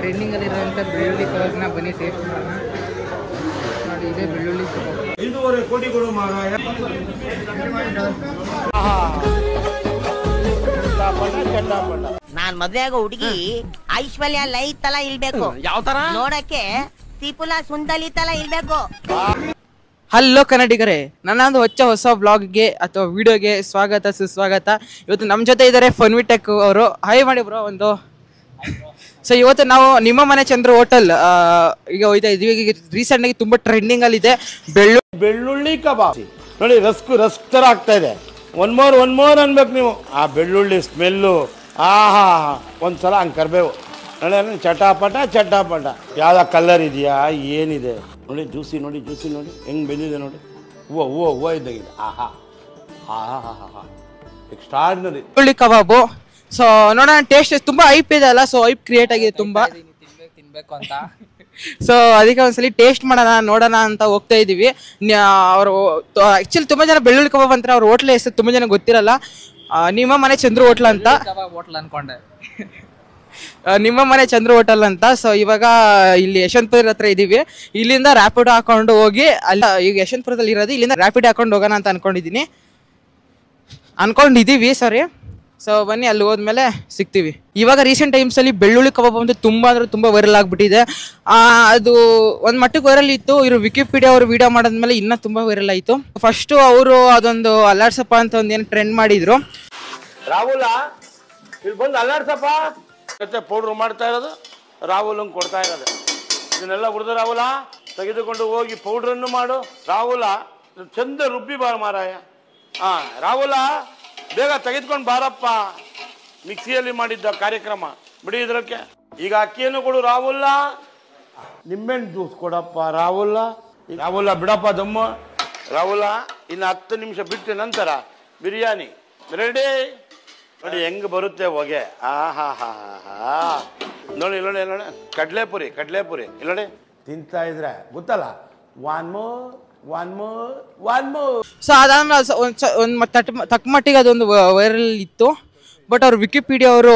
ಟ್ರೆಂಡಿಂಗಲ್ಲಿರೋಂಥ ಬೆಳ್ಳುಳ್ಳಿ ಕಬಾಬ್ನ ಬನ್ನಿ ಟೇಸ್ಟ್ ಮಾಡೋಣ. ನೋಡಿ ಇದೇ ಬೆಳ್ಳುಳ್ಳಿ ಕಬಾಬ್. 5.5 ಕೋಟಿಗಳು ಮಾರಾಯ. ನಾನ್ ಮದ್ವೆ ಆಗೋ ಹುಡುಗಿ ಐಶ್ವರ್ಯ ಲೈ ತರ ಇಲ್ಬೇಕು. ಯಾವ ತರ ನೋಡಕ್ಕೆ ತ್ರಿಪುಲ ಸುಂದಲಿ ತರ ಇಲ್ಬೇಕು. ಹಲೋ ಕನ್ನಡಿಗರೇ, ನನ್ನೊಂದು ಹೊಸ ಬ್ಲಾಗ್ಗೆ ಅಥವಾ ವಿಡಿಯೋಗೆ ಸ್ವಾಗತ ಸುಸ್ವಾಗತ. ಇವತ್ತು ನಮ್ಮ ಜೊತೆ ಇದ್ದಾರೆ ಫನ್ವಿಟೆಕ್ ಅವರು. ಹಾಯ್ ಮಾಡಿ ಬ್ರೋ ಒಂದು. ಸೊ ಇವತ್ತು ನಾವು ನಿಮ್ಮ ಮನೆ ಚಂದ್ರ ಹೋಟೆಲ್ ಈಗ ಹೋಯ್ತಾ ಇದೀವಿ. ಈಗ ರೀಸೆಂಟಾಗಿ ತುಂಬ ಟ್ರೆಂಡಿಂಗಲ್ಲಿದೆ ಬೆಳ್ಳುಳ್ಳಿ ಕಬಾಬ್. ನೋಡಿ ರಸ್ಕ್ ತರ ಆಗ್ತಾ ಇದೆ. ಒನ್ ಮೋರ್ ಅನ್ಬೇಕು ನೀವು. ಆ ಬೆಳ್ಳುಳ್ಳಿ ಸ್ಮೆಲ್ಲು ಆಹಾ, ಒಂದ್ಸಲ ಹಂಗೆ ಕರ್ಬೇವು. ನೋಡಿ ಚಟಾಪಟ ಯಾವ್ದ ಕಲರ್ ಇದೆಯಾ ಏನಿದೆ ನೋಡಿ. ಜ್ಯೂಸಿ ನೋಡಿ ಹೆಂಗೆ ಬೆಂದಿದೆ ನೋಡಿ. ಹೂವು ಇದ್ದಾಗಿದೆ. ಆಹಾ ಎಕ್ಸ್ಟ್ರಾರ್ಡಿನರಿ ಬೆಳ್ಳುಳ್ಳಿ ಕಬಾಬು. ಸೊ ನೋಡೋಣ, ಟೇಸ್ಟ್ ತುಂಬ ಐಪ್ ಇದೆ ಅಲ್ಲ, ಸೊ ಐಪ್ ಕ್ರಿಯೇಟ್ ಆಗಿದೆ ತುಂಬ. ತಿನ್ಬೇಕು ಅಂತ ಸೊ ಅದಕ್ಕೆ ಒಂದ್ಸಲಿ ಟೇಸ್ಟ್ ಮಾಡೋಣ ನೋಡೋಣ ಅಂತ ಹೋಗ್ತಾ ಇದೀವಿ. ಅವರು ಆಕ್ಚುಲಿ ತುಂಬ ಜನ ಬೆಳ್ಳುಳ್ಳಿ ಕಬಾಬ್ ಅಂತಾರೆ, ಅವ್ರ ಹೋಟ್ಲ್ ಹೆಸರು ತುಂಬ ಜನ ಗೊತ್ತಿರಲ್ಲ. ನಿಮ್ಮ ಮನೆ ಚಂದ್ರ ಹೋಟ್ಲ್ ಅಂತ ಹೋಟ್ಲ್ ಅನ್ಕೊಂಡೆ. ನಿಮ್ಮ ಮನೆ ಚಂದ್ರ ಹೋಟೆಲ್ ಅಂತ. ಸೊ ಇವಾಗ ಇಲ್ಲಿ ಯಶವಂತಪುರ ಹತ್ರ ಇದೀವಿ. ಇಲ್ಲಿಂದ ರ್ಯಾಪಿಡ್ ಹಾಕೊಂಡು ಹೋಗಿ ಅಲ್ಲ, ಈಗ ಯಶವಂತಪುರದಲ್ಲಿ ಇರೋದು, ಇಲ್ಲಿಂದ ರ್ಯಾಪಿಡ್ ಹಾಕೊಂಡು ಹೋಗೋಣ ಅಂತ ಅನ್ಕೊಂಡಿದ್ದೀವಿ ಸಾರಿ. ಸೊ ಬನ್ನಿ, ಅಲ್ಲಿ ಹೋದ್ಮೇಲೆ ಸಿಗ್ತೀವಿ. ಇವಾಗ ರೀಸೆಂಟ್ ಟೈಮ್ಸಲ್ಲಿ ಬೆಳ್ಳುಳ್ಳಿ ಕಬಾಬ್ ಅಂತ ತುಂಬ ಅಂದರೆ ತುಂಬ ವೈರಲ್ ಆಗಿಬಿಟ್ಟಿದೆ. ಅದು ಒಂದು ಮಟ್ಟಿಗೆ ವೈರಲ್ ಇತ್ತು. ಇವರು ವಿಕಿಪೀಡಿಯಾ ಅವರು ವಿಡಿಯೋ ಮಾಡಿದ್ಮೇಲೆ ಇನ್ನೂ ತುಂಬ ವೈರಲ್ ಆಯಿತು. ಫಸ್ಟು ಅವರು ಅದೊಂದು ಅಲ್ಲಾಡ್ಸಪ್ಪ ಅಂತ ಒಂದು ಏನು ಟ್ರೆಂಡ್ ಮಾಡಿದ್ರು. ರಾಹುಲ ಇಲ್ಲಿ ಬಂದು ಅಲ್ಲಾಡ್ಸಪ್ಪ ಮತ್ತೆ ಪೌಡ್ರ್ ಮಾಡ್ತಾ ಇರೋದು, ರಾಹುಲ್ ಕೊಡ್ತಾ ಇರೋದು. ಇದನ್ನೆಲ್ಲ ಹುರಿದು ರಾಹುಲ ತೆಗೆದುಕೊಂಡು ಹೋಗಿ ಪೌಡ್ರನ್ನು ಮಾಡು. ರಾಹುಲ ಚಂದ ರುಬ್ಬಿ ಬಾರ ಮಾರಾಯ. ರಾಹುಲ ಬೇಗ ತೆಗೆದುಕೊಂಡು ಬಾರಪ್ಪ. ಮಿಕ್ಸಿಯಲ್ಲಿ ಮಾಡಿದ್ದ ಕಾರ್ಯಕ್ರಮ ಬಿಡಿ ಇದಕ್ಕೆ. ಈಗ ಅಕ್ಕಿಯನ್ನು ಕೊಡು ರಾಹುಲ್ಲ. ನಿಂಬೆಹಣ್ಣು ಜ್ಯೂಸ್ ಕೊಡಪ್ಪ ರಾಹುಲ್ಲ ಬಿಡಪ್ಪ ದಮ್ಮ. ರಾಹುಲ ಇನ್ನು 10 ನಿಮಿಷ ಬಿಟ್ಟು ನಂತರ ಬಿರಿಯಾನಿ ರೆಡಿ. ನೋಡಿ ಹೆಂಗ್ ಬರುತ್ತೆ ಹೊಗೆ. ನೋಡಿ ಕಡ್ಲೆಪುರಿ ನೋಡಿ ತಿಂತಾ ಇದ್ರೆ ಗೊತ್ತಲ್ಲ. One more. ಸೊ ಅದಾದ್ಮೇಲೆ ಒಂದು ತಕ್ಕ ಮಟ್ಟಿಗೆ ಅದೊಂದು ವೈರಲ್ ಇತ್ತು. ಬಟ್ ಅವ್ರು ವಿಕಿಪೀಡಿಯಾ ಅವರು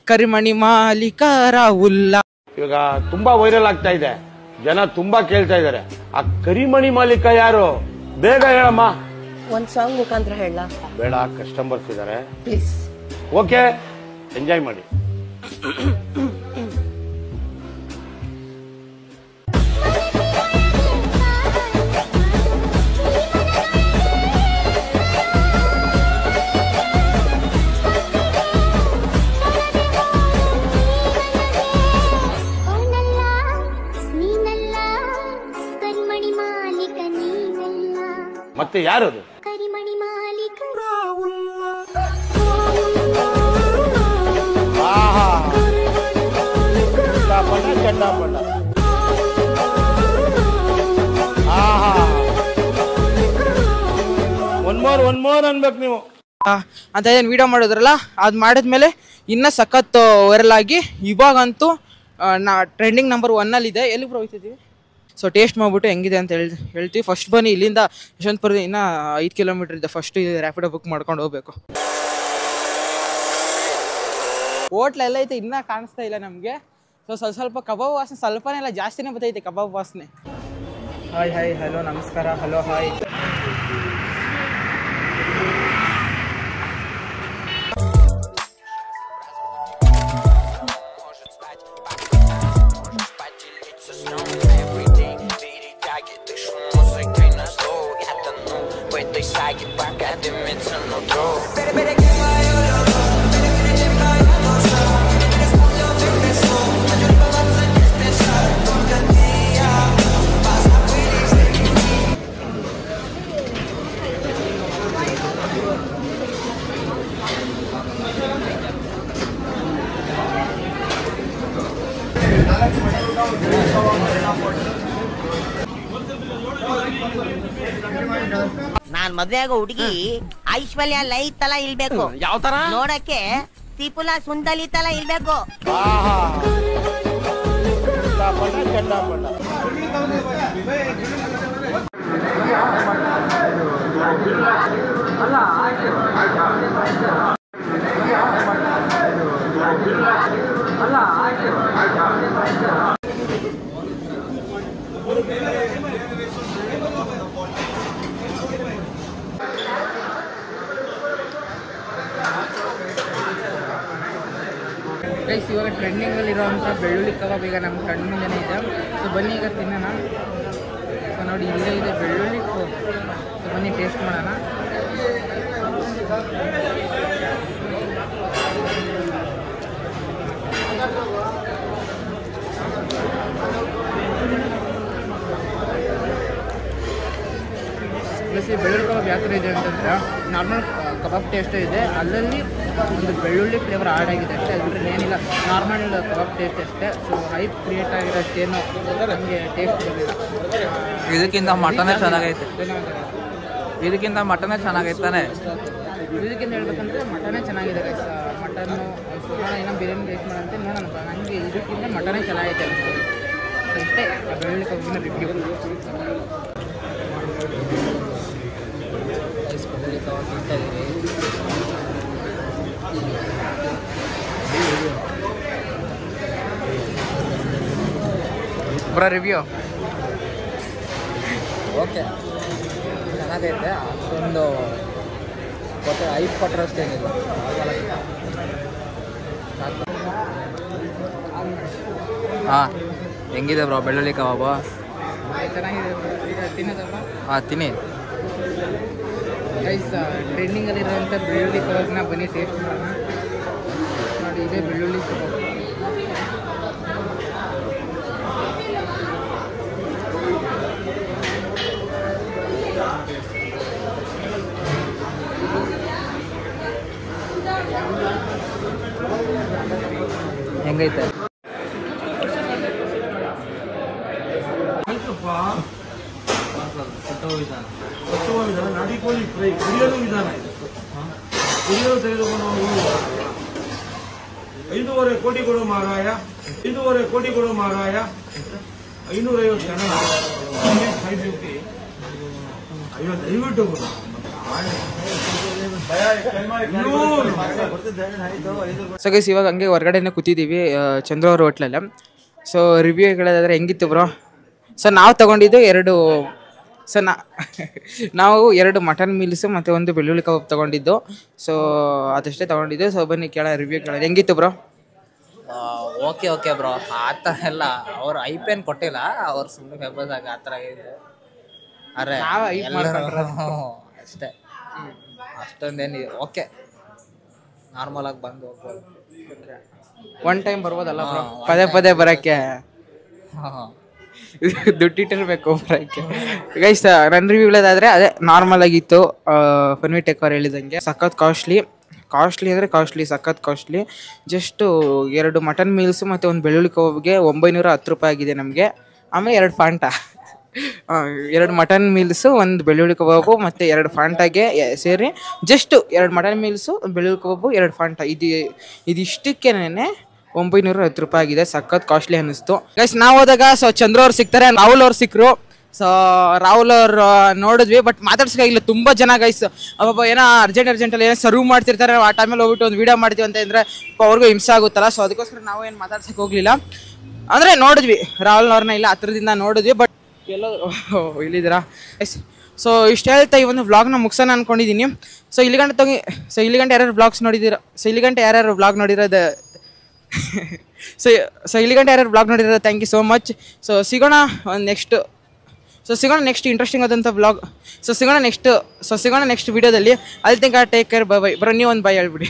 ಕರಿಮಣಿ ಮಾಲೀಕ ರಾಹುಲ್ಲ ಇವಾಗ ತುಂಬಾ ವೈರಲ್ ಆಗ್ತಾ ಇದೆ. ಜನ ತುಂಬಾ ಕೇಳ್ತಾ ಇದಾರೆ, ಆ ಕರಿಮಣಿ ಮಾಲೀಕ ಯಾರು? ಬೇಗ ಹೇಳಮ್ಮ. ಒಂದ್ ಸಾಂಗ್ ಮುಖಾಂತರ ಹೇಳ. ಬೇಡ, ಕಸ್ಟಮರ್ಸ್ ಇದಾರೆ. ಪ್ಲೀಸ್. ಓಕೆ, ಎಂಜಾಯ್ ಮಾಡಿ. ಮತ್ತೆ ಯಾರದು? ಕರಿಮಣಿ ಮಾಲೀಕ ಒನ್ ಮೋರ್ ಅನ್ಬೇಕು ನೀವು ಅಂತ ಏನು ವಿಡಿಯೋ ಮಾಡಿದ್ರಲ್ಲ, ಅದು ಮಾಡಿದ್ಮೇಲೆ ಇನ್ನೂ ಸಖತ್ ವೈರಲ್ ಆಗಿ ಇವಾಗಂತೂ ಟ್ರೆಂಡಿಂಗ್ ನಂಬರ್ 1 ಇದೆ. ಎಲ್ಲಿ ಹೋಗ್ತಿದ್ದೀವಿ? ಸೊ ಟೇಸ್ಟ್ ಮಾಡಿಬಿಟ್ಟು ಹೆಂಗಿದೆ ಅಂತ ಹೇಳ್ತೀವಿ. ಫಸ್ಟ್ ಬನ್ನಿ, ಇಲ್ಲಿಂದ ಯಶವಂತಪುರದ ಇನ್ನೂ 5 ಕಿಲೋಮೀಟರ್ ಇದೆ. ಫಸ್ಟು ರ್ಯಾಪಿಡೋ ಬುಕ್ ಮಾಡ್ಕೊಂಡು ಹೋಗ್ಬೇಕು. ಹೋಟ್ಲೆಲ್ಲ ಐತೆ, ಇನ್ನೂ ಕಾಣಿಸ್ತಾ ಇಲ್ಲ ನಮಗೆ. ಸೊ ಸ್ವಲ್ಪ ಕಬಾಬ್ ವಾಸನೆ ಸ್ವಲ್ಪನೇ ಇಲ್ಲ, ಜಾಸ್ತಿನೇ ಬರ್ತೈತೆ ಕಬಾಬ್ ವಾಸನೆ. ಹಾಯ್ ಹಲೋ ನಮಸ್ಕಾರ. Hello hi. ನಾನ್ ಮದ್ವೆ ಆಗೋ ಹುಡುಗಿ ಐಶ್ವರ್ಯ ಲೈ ತರ ಇಲ್ಬೇಕು. ಯಾವ ತರ? ನೋಡಕ್ಕೆ ತ್ರಿಪುಲ ಸುಂದಲಿ ತರ ಇಲ್ಬೇಕು. ಅಲ್ಲ ಗೈಸ್ ಇವಾಗ ಟ್ರೆಂಡಿಂಗಲ್ಲಿ ಇರೋವಂಥ ಬೆಳ್ಳುಳ್ಳಿ ಕಬಾಬ್ ಈಗ ನಮ್ಮ ಕಣ್ಣು ಮುಂದೆನೇ ಇದೆ. ಸೊ ಬನ್ನಿ ಈಗ ತಿನ್ನೋಣ. ಸೊ ನೋಡಿ ಇಲ್ಲೇ ಇದೆ ಬೆಳ್ಳುಳ್ಳಿ. ಸೊ ಬನ್ನಿ ಟೇಸ್ಟ್ ಮಾಡೋಣ. ಪ್ಲಸ್ ಈ ಬೆಳ್ಳುಳ್ಳಿ ಕಬಾಬ್ ಯಾವ ಥರ ಇದೆ ಅಂತಂದರೆ ನಾರ್ಮಲ್ ಕಬಾಬ್ ಟೇಸ್ಟೇ ಇದೆ, ಅಲ್ಲಲ್ಲಿ ಒಂದು ಬೆಳ್ಳುಳ್ಳಿ ಫ್ಲೇವರ್ ಆ್ಯಡ್ ಆಗಿದೆ ಅಷ್ಟೇ. ಅದು ಬಿಟ್ಟರೆ ಏನಿಲ್ಲ, ನಾರ್ಮಲ್ ಕಬಾಬ್ ಟೇಸ್ಟ್ ಅಷ್ಟೇ. ಸೊ ಹೈಪ್ ಕ್ರಿಯೇಟ್ ಆಗಿರೋಷ್ಟೇನು ನಮಗೆ ಟೇಸ್ಟ್ ಬರಲಿಲ್ಲ. ಇದಕ್ಕಿಂತ ಮಟನೇ ಚೆನ್ನಾಗೈತೆ. ಇದಕ್ಕಿಂತ ಮಟನೇ ಚೆನ್ನಾಗೈತಾನೆ. ಇದಕ್ಕಿಂತ ಹೇಳ್ಬೇಕಂದ್ರೆ ಮಟನೇ ಚೆನ್ನಾಗಿದೆ ಗೈಸ್. ಮಟನ್ನು ಸ್ವಲ್ಪ ಏನೋ ಬಿರಿಯಾನಿ ಟೇಸ್ಟ್ ಮಾಡೋಂತೆ ನೋಡೋಣ. ನನಗೆ ಇದಕ್ಕಿಂತ ಮಟನೇ ಚೆನ್ನಾಗೈತೆ ಅನಿಸ್ತದೆ. ಸೊ ಇಷ್ಟೇ ಬೆಳ್ಳುಳ್ಳಿ ಕಬಾಬಿನ ರಿವ್ಯೂ. ಬೆಳ್ಳುಳ್ಳಿ ಕಬಾಬ್ ತಿಂತಾ ಇದ್ದೀವಿ. ಬ್ರೋ ರಿವ್ಯೂ ಓಕೆ ಚೆನ್ನಾಗೈತೆ. ಅಷ್ಟೊಂದು ಕೊಟ್ಟರೆ 5 ಕೊಟ್ಟರಷ್ಟೇನಿಲ್ಲ. ಹಾಂ ಹೆಂಗಿದೆ ಬ್ರೋ ಬೆಳ್ಳುಳ್ಳಿ ಕಬಾಬು? ಚೆನ್ನಾಗಿದೆ ತಿನ್ನೋದಲ್ಲ. ಹಾಂ ತಿನ್ನಿ. ಗೈಸ್ ಟ್ರೆಂಡಿಂಗಲ್ಲಿರುವಂಥ ಬೆಳ್ಳುಳ್ಳಿ ಕಬಾಬ್ನ ಬನ್ನಿ ಟೇಸ್ಟ್ ಮಾಡೋಣ. ನೋಡಿ ಇದೇ ಬೆಳ್ಳುಳ್ಳಿ ಕಬಾಬ್. ಹೆಂಗೈತೆ? ನಾಟಿ ಕೋಳಿ ಫ್ರೈ ಕುಡಿಯಲು ವಿಧಾನ ಇದೆ. ಕುಡಿಯಲು ತೆಗೆದುಕೊಂಡು 5.5 ಕೋಟಿ ಕೊಡು ಮಾರಾಯ, 5.5 ಕೋಟಿ ಕೊಡು ಮಾರಾಯ, 550 ಜನ 550. ಅಯ್ಯೋ ದಯವಿಟ್ಟು ಸೊ ಗೈಸ್ ಇವಾಗ ಹಂಗೆ ಹೊರಗಡೆನೇ ಕೂತಿದ್ದೀವಿ ಚಂದ್ರ ಅವ್ರ ಹೋಟ್ಲಲ್ಲ. ಸೊ ರಿವ್ಯೂ ಹೇಳೋದಾದ್ರೆ ಹೆಂಗಿತ್ತು ಬ್ರೋ? ಸೊ ನಾವು ತೊಗೊಂಡಿದ್ದು 2 ಸೊ ನಾವು 2 ಮಟನ್ ಮೀಲ್ಸು ಮತ್ತು 1 ಬೆಳ್ಳುಳ್ಳಿ ಕಬಾಬ್ ತೊಗೊಂಡಿದ್ದು. ಸೊ ಅದಷ್ಟೇ ತೊಗೊಂಡಿದ್ದು. ಸೊ ಬನ್ನಿ ಕೇಳ ರಿವ್ಯೂ ಕೇಳೋದು. ಹೆಂಗಿತ್ತು ಬ್ರೋ? Okay okay bro. ಆ ಥರ ಎಲ್ಲ ಅವ್ರು ಐಪೇನ್ ಕೊಟ್ಟಿಲ್ಲ, ಅವ್ರು ಸುಮ್ಮನೆ ಫೇಮಸ್ ಆಗಿ ಆ ಥರ ಇದೆ. ಅರೆ ಅಷ್ಟೇ, ಅಷ್ಟೊಂದೇನು ಓಕೆ, ನಾರ್ಮಲ್ ಆಗಿ ಬಂದು ಹೋಗ್ಬೋದು. ಒನ್ ಟೈಮ್ ಬರ್ಬೋದಲ್ಲ ಬ್ರೋ? ಪದೇ ಪದೇ ಬರೋಕ್ಕೆ ಹಾಂ ದುಡ್ಡಿಟ್ಟಿರ್ಬೇಕು ಬರೋಕ್ಕೆ. ಗೈಸ್ ನನ್ನ ರಿವ್ಯೂ ಹೇಳೋದಾದರೆ ಅದೇ ನಾರ್ಮಲ್ ಆಗಿತ್ತು. ಫನ್ವಿ ಟೆಕ್ ಅವ್ರು ಹೇಳಿದಂಗೆ ಸಖತ್ ಕಾಸ್ಟ್ಲಿ ಅಂದರೆ ಕಾಸ್ಟ್ಲಿ, ಸಖತ್ ಕಾಸ್ಟ್ಲಿ. ಜಸ್ಟು 2 ಮಟನ್ ಮೀಲ್ಸು ಮತ್ತು 1 ಬೆಳ್ಳುಳ್ಳಿ ಕಬಾಬ್ಗೆ 910 ರೂಪಾಯಿ ಆಗಿದೆ ನಮಗೆ. ಆಮೇಲೆ 2 ಫಾಂಟಾ, 2 ಮಟನ್ ಮೀಲ್ಸು, 1 ಬೆಳ್ಳುಳ್ಳಿ ಕಬಾಬು ಮತ್ತು 2 ಫಾಂಟಾಗೆ ಸೇರಿ ಜಸ್ಟು 2 ಮಟನ್ ಮೀಲ್ಸು, ಬೆಳ್ಳುಳ್ಳಿ ಕಬಾಬು, 2 ಫಾಂಟಾ ಇದಿಷ್ಟಕ್ಕೇನೆ 910 ರೂಪಾಯಿ ಆಗಿದೆ. ಸಖತ್ ಕಾಸ್ಟ್ಲಿ ಅನ್ನಿಸ್ತು ಗೈಸ್. ನಾವು ಹೋದಾಗ ಸೊ ಚಂದ್ರ ಅವ್ರು ಸಿಗ್ತಾರೆ, ರಾಹುಲ್ ಅವ್ರು ಸಿಕ್ಕರು. ಸೊ ರಾಹುಲ್ ಅವ್ರು ನೋಡಿದ್ವಿ, ಬಟ್ ಮಾತಾಡ್ಸೋಕ್ಕಾಗಿಲ್ಲ. ತುಂಬ ಜನ ಗೈಸ್ ಅಬ್ಬ ಏನೋ ಅರ್ಜೆಂಟಲ್ಲಿ ಏನೋ ಸರ್ವ್ ಮಾಡ್ತಿರ್ತಾರೆ, ಆ ಟೈಮಲ್ಲಿ ಹೋಗ್ಬಿಟ್ಟು ಒಂದು ವೀಡಿಯೋ ಮಾಡ್ತೀವಿ ಅಂತ ಅಂದರೆ ಅವ್ರಿಗೂ ಹಿಂಸೆ ಆಗುತ್ತಲ್ಲ. ಸೊ ಅದಕ್ಕೋಸ್ಕರ ನಾವು ಏನು ಮಾತಾಡ್ಸೋಕ್ಕೆ ಹೋಗಲಿಲ್ಲ. ಅಂದರೆ ನೋಡಿದ್ವಿ ರಾಹುಲ್ನವ್ರನ್ನ, ಇಲ್ಲ ಹತ್ರದಿಂದ ನೋಡಿದ್ವಿ, ಬಟ್ ಎಲ್ಲೋ ಇಲ್ಲಿದ್ದೀರಾ ಎಸ್. ಸೊ ಇಷ್ಟು ಹೇಳ್ತಾ ಈ ಒಂದು ವ್ಲಾಗ್ನ ಮುಗಿಸೋಣ ಅಂದ್ಕೊಂಡಿದ್ದೀನಿ. ಸೊ ಇಲ್ಲಿಗಂಟೆ ಯಾರ್ಯಾರು ವ್ಲಾಗ್ಸ್ ನೋಡಿದ್ದೀರಾ? ಸೊ ಇಲ್ಲಿಗಂಟೆ ಯಾರ್ಯಾರು ವ್ಲಾಗ್ ನೋಡಿರೋದು ಇಲ್ಲಿಗಂಟೆ ಯಾರ್ಯಾರು ವ್ಲಾಗ್ ನೋಡಿರೋದು thank you so much. So ಸಿಗೋಣ ನೆಕ್ಸ್ಟ್ ಇಂಟ್ರೆಸ್ಟಿಂಗ್ ಆದಂಥ ವ್ಲಾಗ್. ಸೊ ಸಿಗೋಣ ನೆಕ್ಸ್ಟ್ ವೀಡಿಯೋದಲ್ಲಿ. ಅಲ್ಲಿ ತನಕ ಟೇಕ್ ಕೇರ್, ಬೈ ಬೈ. ಬರೋ ನೀವು ಒಂದು ಬೈ ಹೇಳ್ಬಿಡಿ.